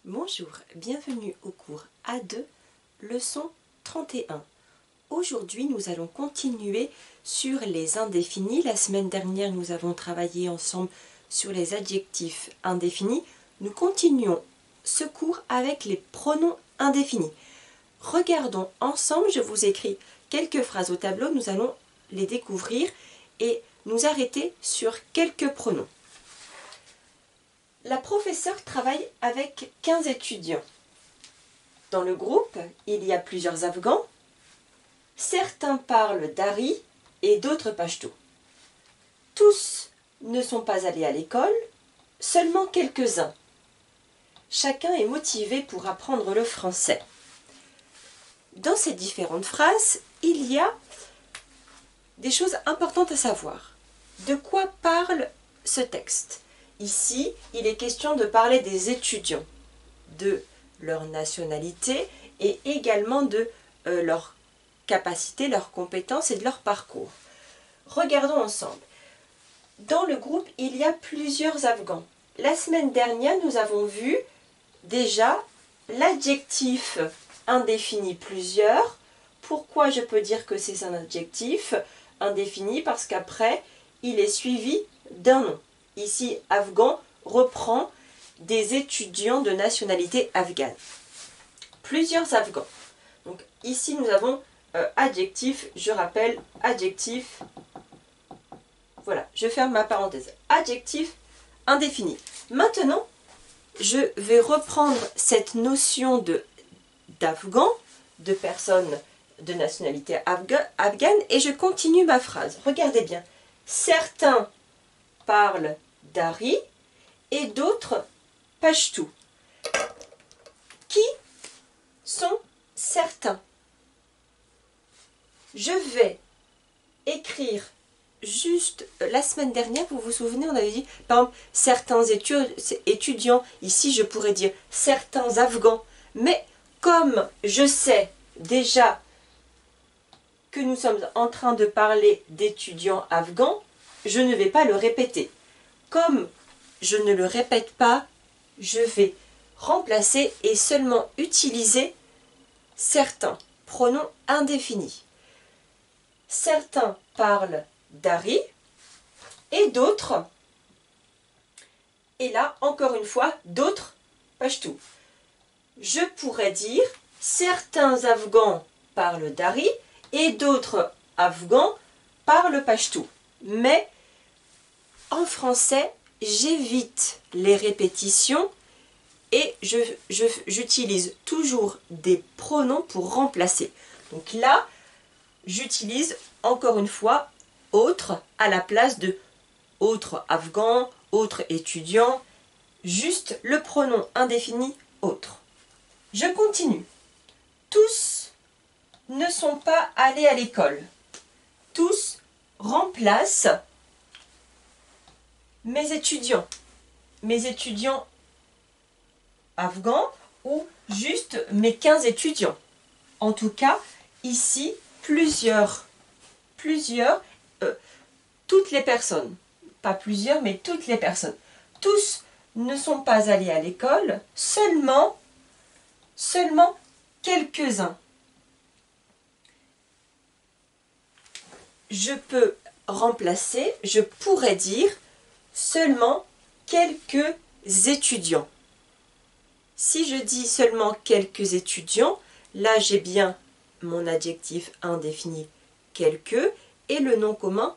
Bonjour, bienvenue au cours A2, leçon 31. Aujourd'hui, nous allons continuer sur les indéfinis. La semaine dernière, nous avons travaillé ensemble sur les adjectifs indéfinis. Nous continuons ce cours avec les pronoms indéfinis. Regardons ensemble, je vous écris quelques phrases au tableau, nous allons les découvrir et nous arrêter sur quelques pronoms. La professeure travaille avec 15 étudiants. Dans le groupe, il y a plusieurs Afghans. Certains parlent dari et d'autres pachto. Tous ne sont pas allés à l'école, seulement quelques-uns. Chacun est motivé pour apprendre le français. Dans ces différentes phrases, il y a des choses importantes à savoir. De quoi parle ce texte ? Ici, il est question de parler des étudiants, de leur nationalité et également de leur capacité, leurs compétences et de leur parcours. Regardons ensemble. Dans le groupe, il y a plusieurs Afghans. La semaine dernière, nous avons vu déjà l'adjectif indéfini plusieurs. Pourquoi je peux dire que c'est un adjectif indéfini? Parce qu'après, il est suivi d'un nom. Ici, Afghan reprend des étudiants de nationalité afghane. Plusieurs Afghans. Donc ici, nous avons adjectif, je rappelle, adjectif, voilà, je ferme ma parenthèse. Adjectif indéfini. Maintenant, je vais reprendre cette notion d'Afghan, de personnes de nationalité afghane, et je continue ma phrase. Regardez bien. Certains parlent dari et d'autres pachtou. Qui sont certains? Je vais écrire juste la semaine dernière, vous vous souvenez, on avait dit par exemple certains étudiants. Ici je pourrais dire certains Afghans, mais comme je sais déjà que nous sommes en train de parler d'étudiants afghans, je ne vais pas le répéter. Comme je ne le répète pas, je vais remplacer et seulement utiliser certains pronoms indéfinis. Certains parlent dari et d'autres, et là encore une fois, d'autres pachtou. Je pourrais dire certains Afghans parlent dari et d'autres Afghans parlent pachtou. Mais en français, j'évite les répétitions et j'utilise toujours des pronoms pour remplacer. Donc là, j'utilise encore une fois autre à la place de autre afghan, autre étudiant, juste le pronom indéfini autre. Je continue. Tous ne sont pas allés à l'école. Tous remplacent mes étudiants afghans ou juste mes 15 étudiants. En tout cas, ici, toutes les personnes, pas plusieurs, mais toutes les personnes. Tous ne sont pas allés à l'école, seulement quelques-uns. Je peux remplacer, je pourrais dire seulement quelques étudiants. Si je dis seulement quelques étudiants, là j'ai bien mon adjectif indéfini quelques et le nom commun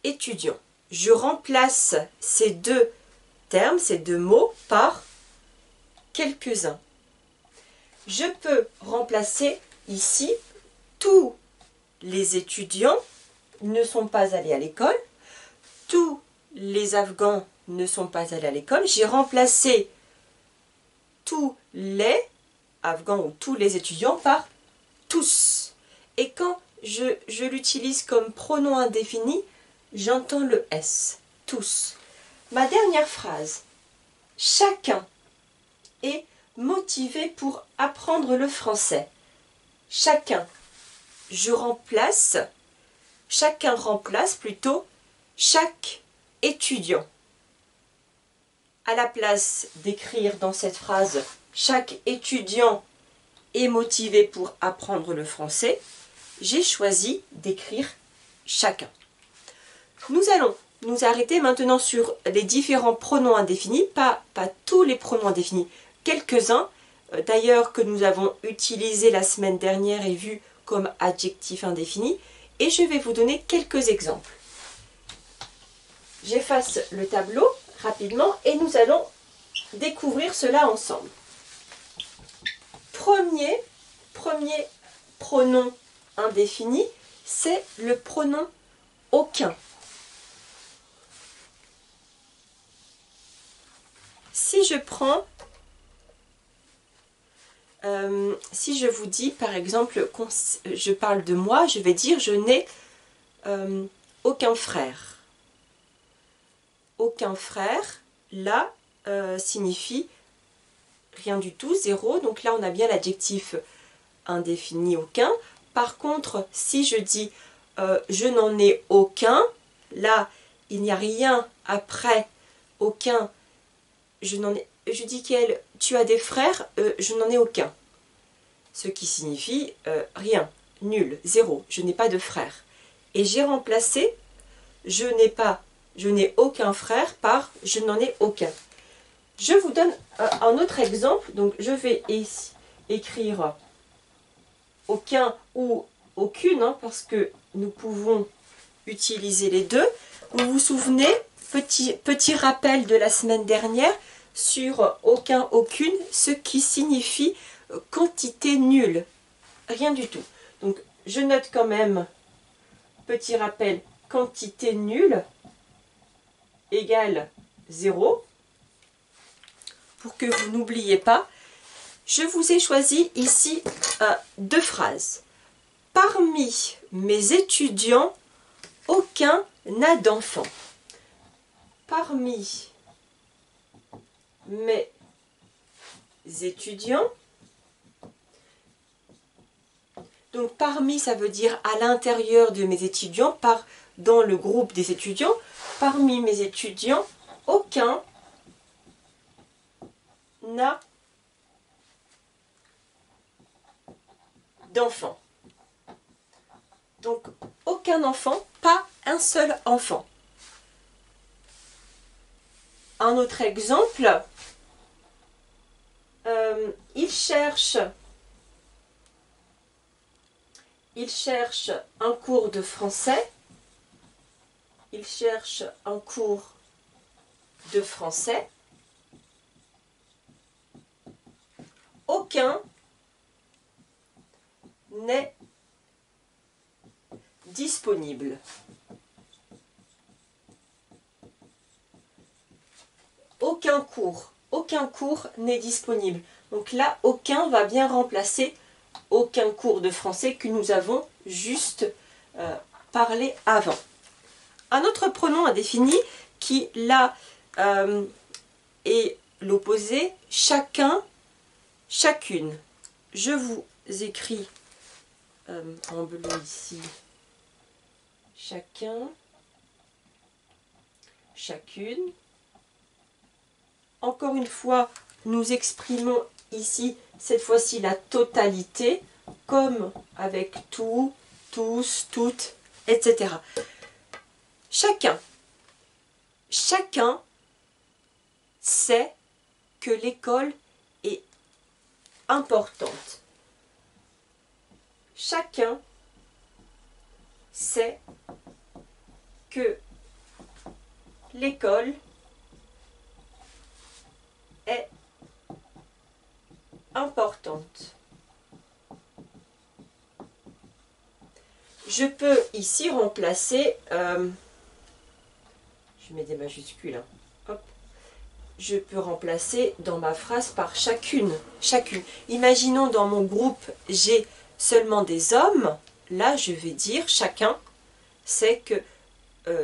étudiant. Je remplace ces deux termes, ces deux mots par quelques-uns. Je peux remplacer ici tous les étudiants ne sont pas allés à l'école, tous les Afghans ne sont pas allés à l'école. J'ai remplacé tous les Afghans ou tous les étudiants par tous. Et quand je l'utilise comme pronom indéfini, j'entends le S, tous. Ma dernière phrase, chacun est motivé pour apprendre le français. Chacun, chacun remplace plutôt chaque étudiant. À la place d'écrire dans cette phrase « Chaque étudiant est motivé pour apprendre le français », j'ai choisi d'écrire « chacun ». Nous allons nous arrêter maintenant sur les différents pronoms indéfinis, pas tous les pronoms indéfinis, quelques-uns d'ailleurs que nous avons utilisés la semaine dernière et vus comme adjectifs indéfinis, et je vais vous donner quelques exemples. J'efface le tableau rapidement et nous allons découvrir cela ensemble. Premier pronom indéfini, c'est le pronom aucun. Si je prends, si je vous dis par exemple, je parle de moi, je vais dire je n'ai aucun frère. Aucun frère, là, signifie rien du tout, zéro. Donc là, on a bien l'adjectif indéfini aucun. Par contre, si je dis je n'en ai aucun, là, il n'y a rien après aucun. Je dis qu'elle, tu as des frères, je n'en ai aucun. Ce qui signifie rien, nul, zéro, je n'ai pas de frère. Et j'ai remplacé je n'ai aucun frère par je n'en ai aucun. Je vous donne un autre exemple, donc je vais ici écrire aucun ou aucune, hein, parce que nous pouvons utiliser les deux. Vous vous souvenez, petit rappel de la semaine dernière, sur aucun, aucune, ce qui signifie quantité nulle. Rien du tout. Donc, je note quand même, petit rappel, quantité nulle égale 0. Pour que vous n'oubliez pas, je vous ai choisi ici deux phrases. Parmi mes étudiants, aucun n'a d'enfant. Parmi mes étudiants, donc parmi ça veut dire à l'intérieur de mes étudiants, dans le groupe des étudiants, parmi mes étudiants, aucun n'a d'enfant. Donc aucun enfant, pas un seul enfant. Un autre exemple, il cherche un cours de français. Il cherche un cours de français. Aucun n'est disponible. Aucun cours n'est disponible. Donc là, aucun va bien remplacer aucun cours de français que nous avons juste parlé avant. Un autre pronom indéfini qui là est l'opposé, chacun, chacune. Je vous écris en bleu ici, chacun, chacune. Encore une fois, nous exprimons ici, cette fois-ci, la totalité, comme avec tout, tous, toutes, etc. Chacun sait que l'école est importante. Chacun sait que l'école est importante. Je peux ici remplacer, je mets des majuscules, hein. Hop. Je peux remplacer dans ma phrase par chacune, chacune. Imaginons dans mon groupe, j'ai seulement des hommes, là je vais dire chacun sait que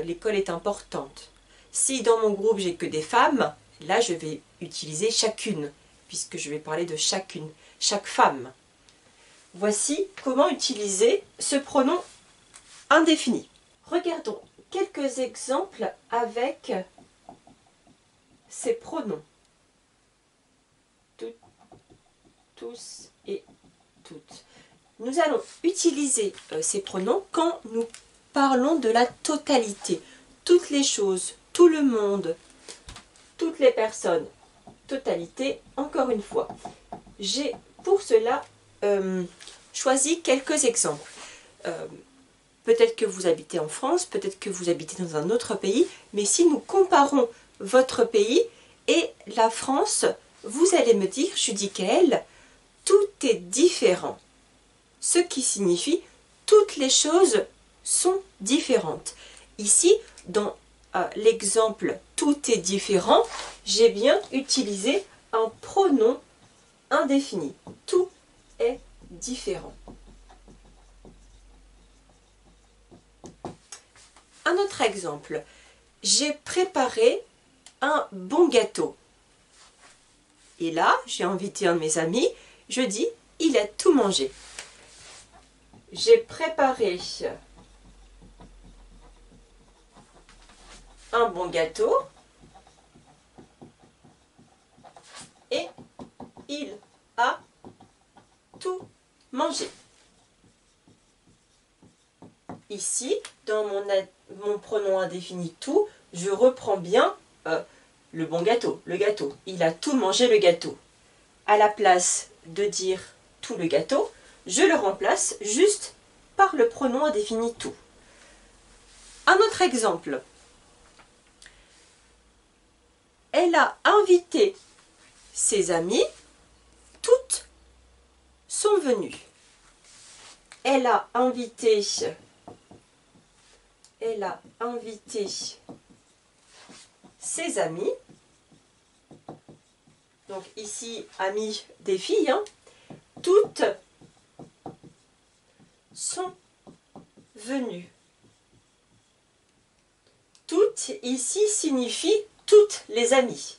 l'école est importante. Si dans mon groupe j'ai que des femmes, là je vais utiliser chacune, puisque je vais parler de chacune, chaque femme. Voici comment utiliser ce pronom indéfini. Regardons quelques exemples avec ces pronoms. Toutes, tous et toutes. Nous allons utiliser ces pronoms quand nous parlons de la totalité. Toutes les choses, tout le monde, toutes les personnes. Totalité, encore une fois. J'ai pour cela choisi quelques exemples. Peut-être que vous habitez en France, peut-être que vous habitez dans un autre pays, mais si nous comparons votre pays et la France, vous allez me dire, Judicaël, tout est différent. Ce qui signifie toutes les choses sont différentes. Ici, dans l'exemple tout est différent, j'ai bien utilisé un pronom indéfini. Tout est différent. Un autre exemple. J'ai préparé un bon gâteau. Et là, j'ai invité un de mes amis. Je dis, il a tout mangé. J'ai préparé un bon gâteau. Et il a tout mangé. Ici, dans mon pronom indéfini tout, je reprends bien le bon gâteau, le gâteau. Il a tout mangé, le gâteau. À la place de dire tout le gâteau, je le remplace juste par le pronom indéfini tout. Un autre exemple. Elle a invité ses amis, toutes sont venues. Elle a invité ses amis. Donc ici, amis des filles, hein. Toutes sont venues. Toutes ici signifie toutes les amies.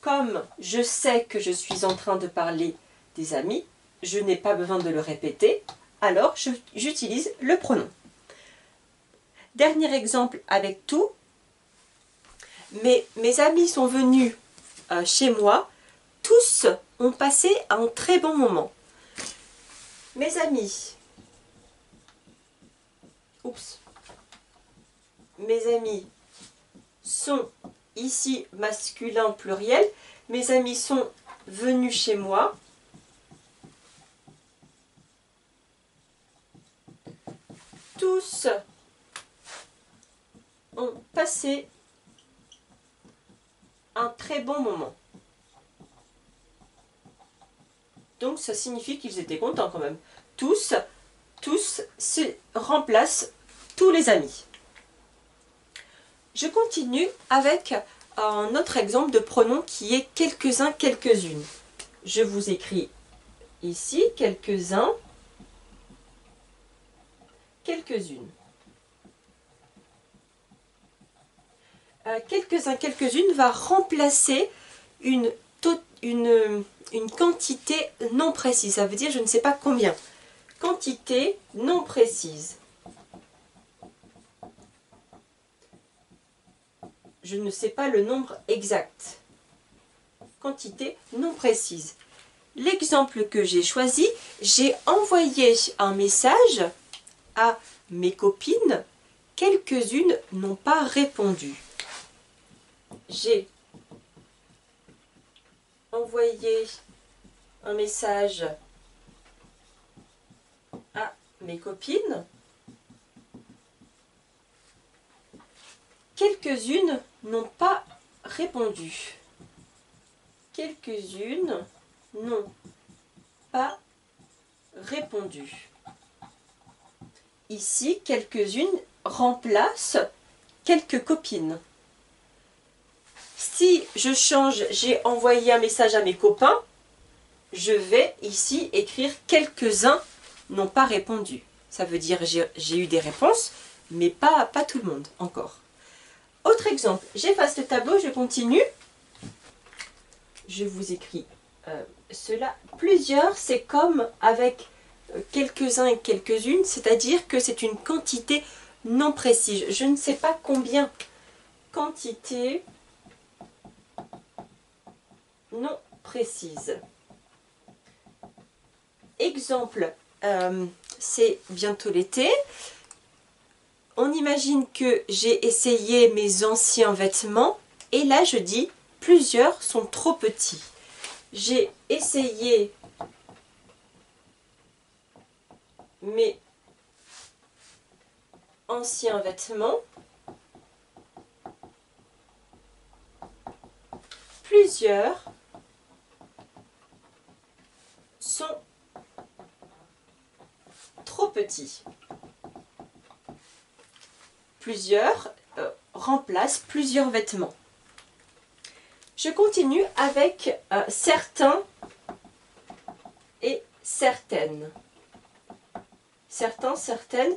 Comme je sais que je suis en train de parler des amis, je n'ai pas besoin de le répéter, alors j'utilise le pronom. Dernier exemple avec tout. Mes amis sont venus chez moi. Tous ont passé un très bon moment. Mes amis. Mes amis sont ici masculin pluriel. Mes amis sont venus chez moi. Tous ont passé un très bon moment. Donc ça signifie qu'ils étaient contents quand même. Tous se remplacent tous les amis. Je continue avec un autre exemple de pronom qui est quelques-uns, quelques-unes. Je vous écris ici quelques-uns, quelques-unes. Quelques-uns, quelques-unes va remplacer une quantité non précise. Ça veut dire je ne sais pas combien. Quantité non précise. Je ne sais pas le nombre exact. Quantité non précise. L'exemple que j'ai choisi, j'ai envoyé un message à mes copines. Quelques-unes n'ont pas répondu. J'ai envoyé un message à mes copines. Quelques-unes n'ont pas répondu. Quelques-unes n'ont pas répondu. Ici, quelques-unes remplacent quelques copines. Si je change, j'ai envoyé un message à mes copains, je vais ici écrire quelques-uns n'ont pas répondu. Ça veut dire j'ai eu des réponses, mais pas tout le monde encore. Autre exemple, j'efface le tableau, je continue. Je vous écris cela. Plusieurs, c'est comme avec quelques-uns et quelques-unes, c'est-à-dire que c'est une quantité non précise. Je ne sais pas combien. Quantité non précise. Exemple, c'est bientôt l'été. On imagine que j'ai essayé mes anciens vêtements et là je dis plusieurs sont trop petits. J'ai essayé mes anciens vêtements. Plusieurs sont trop petits. Plusieurs remplacent plusieurs vêtements. Je continue avec certains et certaines. Certains, certaines,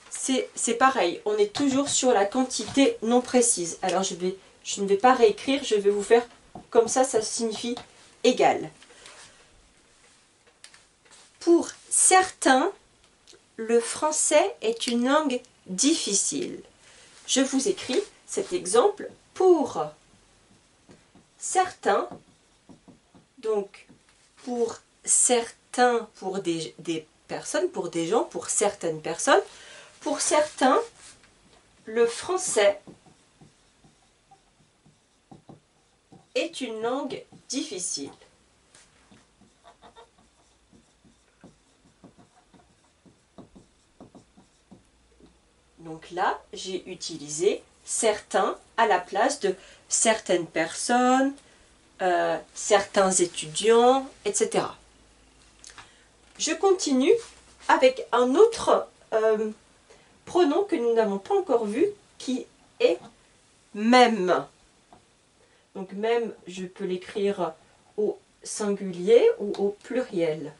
c'est pareil. On est toujours sur la quantité non précise. Alors je ne vais pas réécrire, je vais vous faire comme ça signifie égal. Pour certains, le français est une langue difficile. Je vous écris cet exemple pour certains, donc pour certains, pour des personnes, pour des gens, pour certaines personnes, pour certains, le français est une langue difficile. Donc là, j'ai utilisé certains à la place de certaines personnes, certains étudiants, etc. Je continue avec un autre pronom que nous n'avons pas encore vu, qui est même. Donc même, je peux l'écrire au singulier ou au pluriel.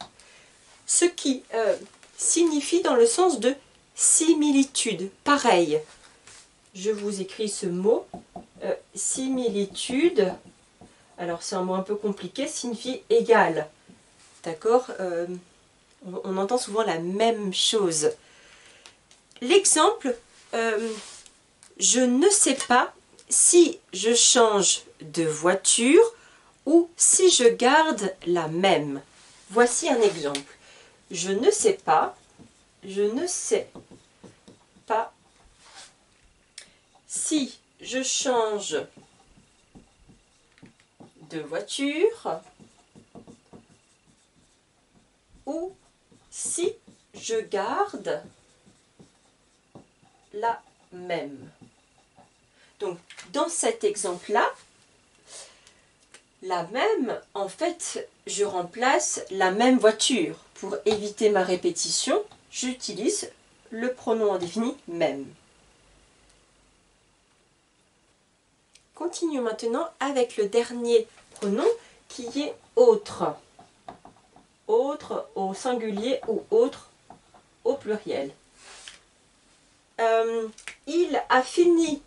Ce qui signifie dans le sens de similitude. Pareil, je vous écris ce mot, similitude. Alors c'est un mot un peu compliqué, signifie égal. D'accord, on entend souvent la même chose. L'exemple, je ne sais pas si je change de voiture ou si je garde la même. Voici un exemple. Je ne sais pas si je change de voiture ou si je garde la même. Donc, dans cet exemple-là, la même, en fait, je remplace la même voiture. Pour éviter ma répétition, j'utilise le pronom indéfini même. Continuons maintenant avec le dernier pronom qui est autre. Autre au singulier ou autre au pluriel. Il a fini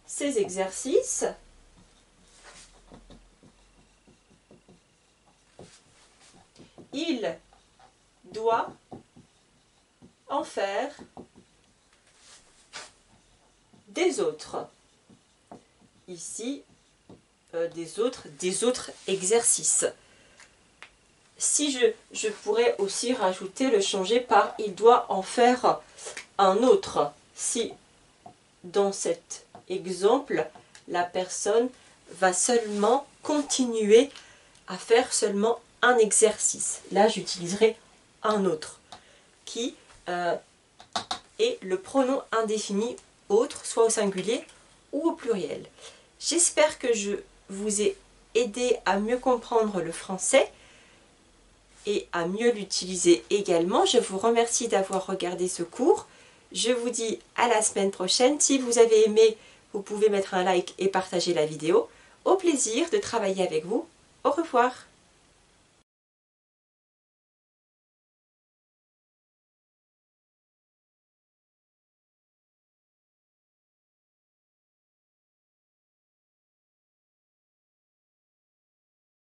ses exercices. Il doit en faire des autres. Ici, des autres exercices. Si je pourrais aussi rajouter, le changer par il doit en faire un autre. Si dans cet exemple, la personne va seulement continuer à faire seulement un exercice. Là, j'utiliserai un autre qui est le pronom indéfini autre, soit au singulier ou au pluriel. J'espère que je vous ai aidé à mieux comprendre le français et à mieux l'utiliser également. Je vous remercie d'avoir regardé ce cours. Je vous dis à la semaine prochaine. Si vous avez aimé, vous pouvez mettre un like et partager la vidéo. Au plaisir de travailler avec vous. Au revoir.